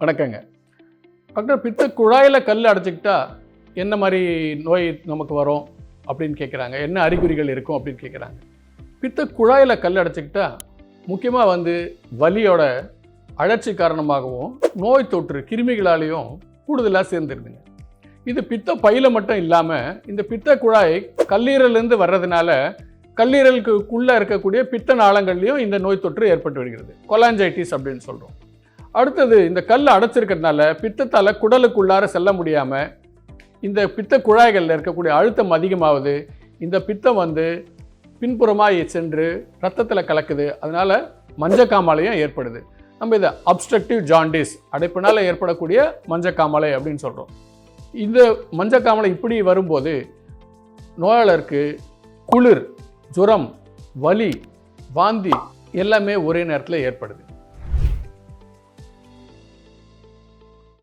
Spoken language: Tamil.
வணக்கங்க டாக்டர். பித்த குழாயில் கல் அடைச்சிக்கிட்டா என்ன மாதிரி நோய் நமக்கு வரும் அப்படின்னு கேட்குறாங்க. என்ன அறிகுறிகள் இருக்கும் அப்படின்னு கேட்குறாங்க. பித்த குழாயில் கல் அடைச்சிக்கிட்டா முக்கியமாக வலியோட அழற்சி காரணமாகவும் நோய் தொற்று கிருமிகளாலேயும் கூடுதலாக சேர்ந்துருதுங்க. இது பித்த பையில் மட்டும் இல்லாமல் இந்த பித்த குழாய் கல்லீரலேருந்து வர்றதுனால கல்லீரலுக்குள்ளே இருக்கக்கூடிய பித்த நாளங்கள்லையும் இந்த நோய் தொற்று ஏற்பட்டு வருகிறது. கொலாஞ்சைட்டிஸ் அப்படின்னு சொல்கிறோம். அடுத்தது, இந்த கல் அடைச்சிருக்கிறதுனால பித்தத்தால் குடலுக்குள்ளார செல்ல முடியாமல் இந்த பித்த குழாய்களில் இருக்கக்கூடிய அழுத்தம் அதிகமாகுது. இந்த பித்தம் பின்புறமாக சென்று ரத்தத்தில் கலக்குது. அதனால் மஞ்சக்காமாலையும் ஏற்படுது. நம்ம இதை அப்ஸ்ட்ரக்டிவ் ஜாண்டிஸ், அடைப்பினால் ஏற்படக்கூடிய மஞ்சக்காமாலை அப்படின்னு சொல்கிறோம். இந்த மஞ்சக்காமாலை இப்படி வரும்போது நோயாளருக்கு குளிர், ஜுரம், வலி, வாந்தி எல்லாமே ஒரே நேரத்தில் ஏற்படுது.